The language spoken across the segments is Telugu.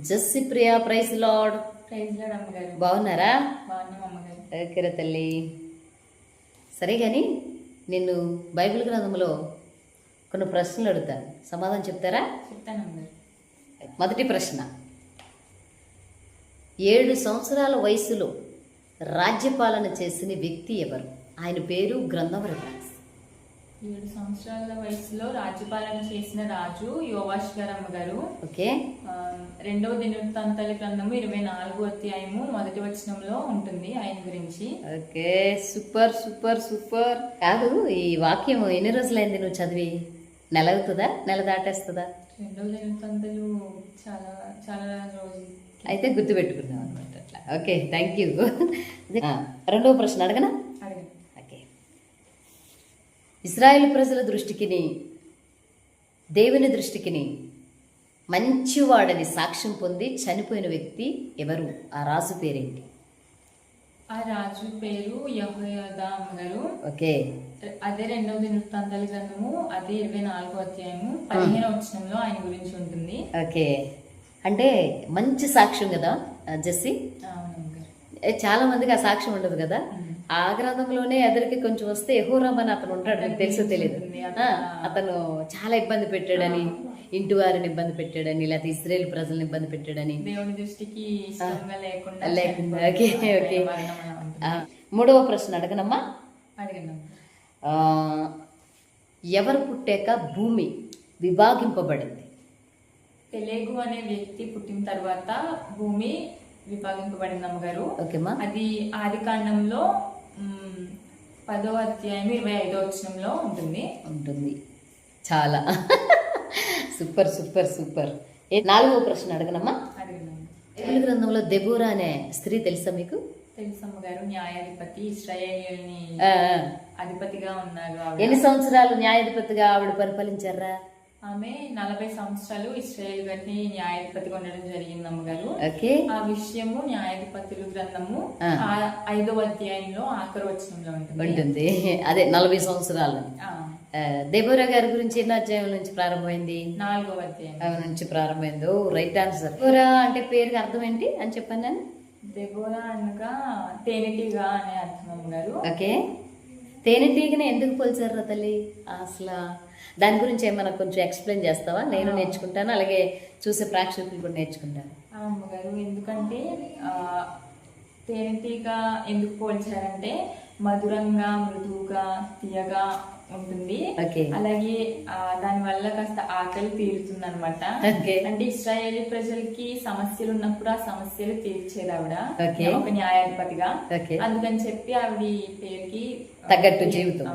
Jassi Priya, praise lord. అమ్మగారు. బాగున్నారా? బాగున్నాం అమ్మగారు. ఓకేరా తల్లి. సరే కానీ నిన్ను బైబిల్ గ్రంథంలో కొన్ని ప్రశ్నలు అడుగుతాను, సమాధానం చెప్తారా? చెప్తాను అమ్మగారు. మొదటి ప్రశ్న, 7 సంవత్సరాల వయసులో రాజ్యపాలన చేసిన వ్యక్తి ఎవరు? ఆయన పేరు గ్రంథం రిఫరెన్స్. 7 సంవత్సరాల వయసులో రాజ్యపాలన చేసిన రాజు యోవాష్ గారు అమ్మగారు. ఓకే. 2వ దినవృత్తాంతాల గ్రంథము 24వ అధ్యాయము 1వ వచనంలో ఉంటుంది ఆయన గురించి. Okay, super super super. కాదు, ఈ వాక్యం ఎన్ని రోజులైంది నువ్వు చదివి? నెల అవుతుందా? నెల దాటేస్తుందా? 2వ దినవృత్తాంతాలు చాలా చాలా రోజు అయితే గుర్తుపెట్టుకున్నాం అనమాట. అట్లా. Okay, thank you. రెండవ ప్రశ్న అడగనా? అడగండి. ఓకే. ఇశ్రాయేలు ప్రజల దృష్టికిని దేవుని దృష్టికిని మంచివాడని సాక్ష్యం పొంది చనిపోయిన వ్యక్తి ఎవరు? ఆ రాజు పేరేంటి? ఆ రాజు పేరు యెహోయాదా అమ్మగారు. ఓకే. అదే 2వ దినవృత్తాంతాల గ్రంథము అదే 24వ అధ్యాయము 15వ వచనంలో ఆయన గురించి ఉంటుంది. ఓకే, అంటే మంచి సాక్ష్యం కదా జెస్సీ? చాలా మందికి ఆ సాక్ష్యం ఉండదు కదా. ఆ గ్రంథంలోనే ఎదరికి కొంచెం వస్తే యెహోరామ్ అని అతను ఉంటాడు, మీకు తెలుసో తెలియదు. అతను చాలా ఇబ్బంది పెట్టాడని, ఇంటి వారిని ఇబ్బంది పెట్టాడని, లేకపోతే ఇశ్రాయేలు ప్రజలను ఇబ్బంది పెట్టాడని, దేవుని దృష్టికి లేకుండా. Okay okay. మూడవ ప్రశ్న అడగనమ్మా? అడగండి. ఎవరు పుట్టాక భూమి విభాగింపబడింది? పెలెగు అనే వ్యక్తి పుట్టిన తర్వాత భూమి విభాగింపబడింది అమ్మగారు. ఓకేమా. అది ఆది కాండంలో 10వ అధ్యాయం 25వ వచనంలో ఉంటుంది. చాలా సూపర్ సూపర్ సూపర్. 4వ ప్రశ్న అడగనమ్మా? బైబిల్ గ్రంథంలో దెబోరా అనే స్త్రీ తెలుసా మీకు? తెలుసు అమ్మగారు. న్యాయాధిపతి, ఇశ్రాయేలీయుల్ని అధిపతిగా ఉన్నారు. ఎన్ని సంవత్సరాలు న్యాయాధిపతిగా ఆవిడ పరిపాలించారా? ఆమె 40 సంవత్సరాలు ఇశ్రాయేల్ గారిని న్యాయాధిపతిగా ఉండడం జరిగింది అమ్మగారు. ఆ విషయము న్యాయాధిపతులు గ్రంథము 5వ అధ్యాయంలో ఆఖరి వచనంలో ఉంటుంది. అదే 40 సంవత్సరాలు. దెబోరా గారి గురించి ఎన్నో అధ్యాయం నుంచి ప్రారంభమైంది? 4వ అధ్యాయం నుంచి ప్రారంభమైంది. Right answer. దెబోరా అంటే పేరుకి అర్థం ఏంటి అని చెప్పాను నేను? దెబోరా అనగా తేనెటీగా అనే అర్థం అమ్మగారు. ఓకే. తేనెటీగని ఎందుకు పోల్చారు తల్లి అసలు? దాని గురించి ఏమన్నా కొంచెం ఎక్స్ప్లెయిన్ చేస్తావా? నేను నేర్చుకుంటాను, అలాగే చూసే ప్రేక్షకులు కూడా నేర్చుకుంటాను. అమ్మగారు, ఎందుకంటే తేనెటీగ ఎందుకు పోల్చారంటే మధురంగా, మృదువుగా, తీయగా ఉంటుంది. అలాగే దాని వల్ల కాస్త ఆకలి తీరుతుంది అనమాట. అంటే ఇశ్రాయేలీ ప్రజలకి సమస్యలు ఉన్నప్పుడు ఆ సమస్యలు తీర్చేది ఆవిడ ఒక న్యాయాధిపతిగా. అందుకని చెప్పి ఆవిడ పేరుకి తగ్గట్టు జీవితం,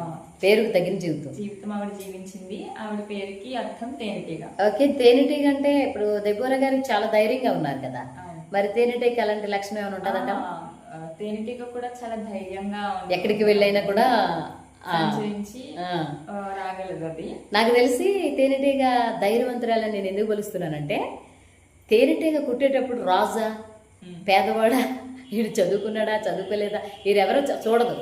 పేరుకు తగిన జీవితం ఆవిడ జీవించింది. ఆవిడ పేరుకి అర్థం తేనెటీగ. ఓకే. తేనెటీగ అంటే ఇప్పుడు దెబోరా గారికి చాలా ధైర్యంగా ఉన్నారు కదా, మరి తేనెటీగ అలాంటి లక్షణం ఏమైనా ఉంటుందంట? తేనెటీగ కూడా చాలా ధైర్యంగా ఎక్కడికి వెళ్ళైనా కూడా రాగలదు. అది నాకు తెలిసి తేనెటీగ ధైర్యవంతురాలని నేను ఎందుకు కొలుస్తున్నానంటే, తేనెటీగ కుట్టేటప్పుడు రాజా పేదవాడా, వీడు చదువుకున్నాడా చదువుకోలేదా వీరెవరో చూడదు.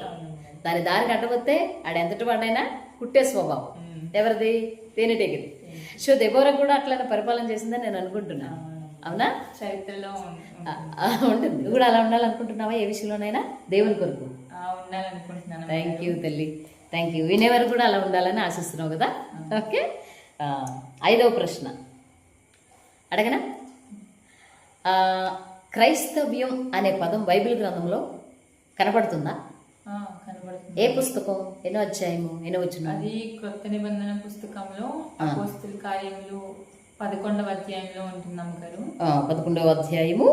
దాని దారి కట్టబోతే ఆడెంతటి వాడైనా కుట్టే స్వభావం ఎవరిది? తేనెటీగది. సో దెబోరా కూడా అట్లా పరిపాలన చేసిందని నేను అనుకుంటున్నాను. అవునా? చరిత్రలో ఉంటుంది. నువ్వు కూడా అలా ఉండాలనుకుంటున్నావా ఏ విషయంలోనైనా? దేవుని కొరకు ఉండాలనుకుంటున్నాను. థ్యాంక్ యూ తల్లి, థ్యాంక్ యూ. వినేవారు కూడా అలా ఉండాలని ఆశిస్తున్నావు కదా. ఓకే. 5వ ప్రశ్న అడగనా? క్రైస్తవ్యం అనే పదం బైబిల్ గ్రంథంలో కనపడుతుందా? ఏ పుస్తకం, ఎన్నో అధ్యాయము, ఎన్నో వచనం? అది క్రొత్త నిబంధన పుస్తకంలో అపోస్తలుల కార్యములు 11వ అధ్యాయంలో ఉంటుంది అమ్మగారు. 11వ అధ్యాయము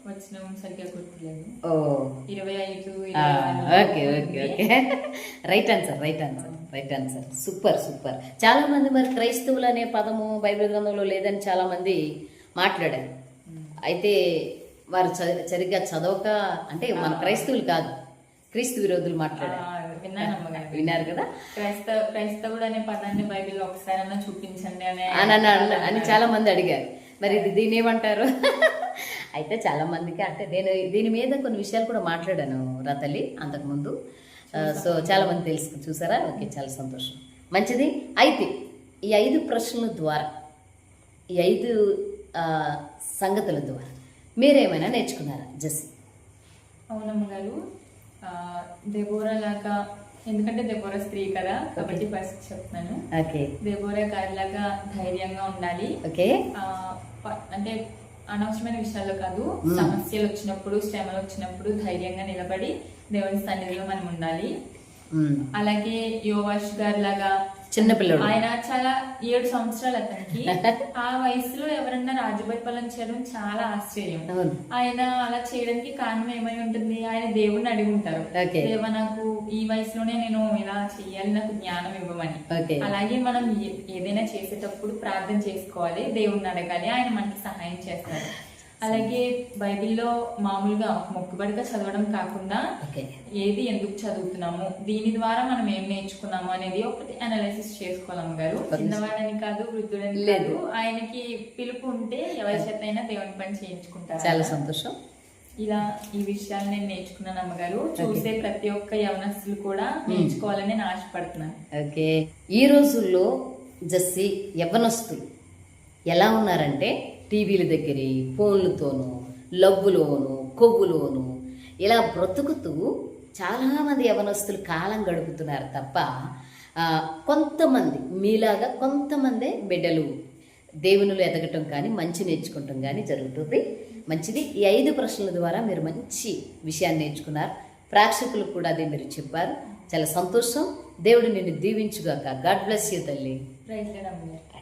వచనం సరిగ్గా గుర్తులేదు. 25. Okay okay okay. Right answer. Super super. చాలా మంది మరి క్రైస్తవులు అనే పదము బైబిల్ గ్రంథంలో లేదని చాలా మంది మాట్లాడారు. అయితే వారు సరిగ్గా చదవక, అంటే మన క్రైస్తవులు కాదు, క్రీస్తు విరోధులు మాట్లాడారు. విన్నారు కదా. క్రైస్తవుడు అనే పదాన్ని బైబిల్లో ఒకసారి చూపించండి అని చాలా మంది అడిగారు. మరి దీని ఏమంటారు? అయితే చాలా మందికి, అంటే నేను దీని మీద కొన్ని విషయాలు కూడా మాట్లాడాను రతలి అంతకుముందు. సో చాలా మంది తెలుసు, చూసారా? ఓకే, చాలా సంతోషం, మంచిది. అయితే ఈ 5 ప్రశ్నల ద్వారా, ఈ 5 ఆ, సంగతుల ద్వారా మీరేమైనా నేర్చుకున్నారా జెస్సీ? అవునమ్మ గారు, దెబోరా లాగా, ఎందుకంటే దెబోరా స్త్రీ కదా కాబట్టి ఫస్ట్ చెప్తున్నాను. ఓకే. దెబోరా గారిలాగా ధైర్యంగా ఉండాలి. ఓకే. అంటే అనవసరమైన విషయాల్లో కాదు, సమస్యలు వచ్చినప్పుడు శ్రమలు వచ్చినప్పుడు ధైర్యంగా నిలబడి దేవుని సన్నిధిలో మనం ఉండాలి. అలాగే యోవాష్ గారి లాగా చిన్నపిల్లడు, ఆయన చాలా 7 సంవత్సరాలు అతనికి. ఆ వయసులో ఎవరన్నా రాజు పరిపాలన చేయడం చాలా ఆశ్చర్యం. ఆయన అలా చేయడానికి కారణం ఏమై ఉంటుంది? ఆయన దేవుణ్ణి అడిగి ఉంటారు, దేవా నాకు ఈ వయసులోనే నేను ఇలా చెయ్యాలి, నాకు జ్ఞానం ఇవ్వమని. అలాగే మనం ఏదైనా చేసేటప్పుడు ప్రార్థన చేసుకోవాలి, దేవుణ్ణి అడగాలి, ఆయన మనకి సహాయం చేస్తారు. అలాగే బైబిల్లో మామూలుగా మొక్కుబడిగా చదవడం కాకుండా ఏది ఎందుకు చదువుతున్నాము, దీని ద్వారా మనం ఏం నేర్చుకున్నాము అనేది ఒకటి అనాలిసిస్ చేసుకోవాలి గారు. చిన్నవాడని కాదు, వృద్ధుడని కాదు, ఆయనకి పిలుపు ఉంటే ఎవరి చేత అయినా దేవుని పని చేయించుకుంటారు. చాలా సంతోషం. ఇలా ఈ విషయాలు నేను నేర్చుకున్నాను అమ్మగారు. చూసే ప్రతి ఒక్క యవనస్తులు కూడా నేర్చుకోవాలని నేను ఆశపడుతున్నాను. ఓకే. ఈ రోజుల్లో జెస్సీ యవ్వనస్తులు ఎలా ఉన్నారంటే టీవీల దగ్గర ఫోన్లతోనూ లవ్వులోను కొవ్వులోను ఇలా బ్రతుకుతూ చాలామంది యవనస్తులు కాలం గడుపుతున్నారు తప్ప కొంతమంది మీలాగా కొంతమందే బిడ్డలు దేవునిలో ఎదగటం కానీ మంచి నేర్చుకుంటాం కానీ జరుగుతుంది. మంచిది. ఈ 5 ప్రశ్నల ద్వారా మీరు మంచి విషయాన్ని నేర్చుకున్నారు. ప్రేక్షకులకు కూడా అదే మీరు చెప్పారు. చాలా సంతోషం. దేవుడు నిన్ను దీవించుగాక. గాడ్ బ్లెస్ యూ తల్లి. Praise lord.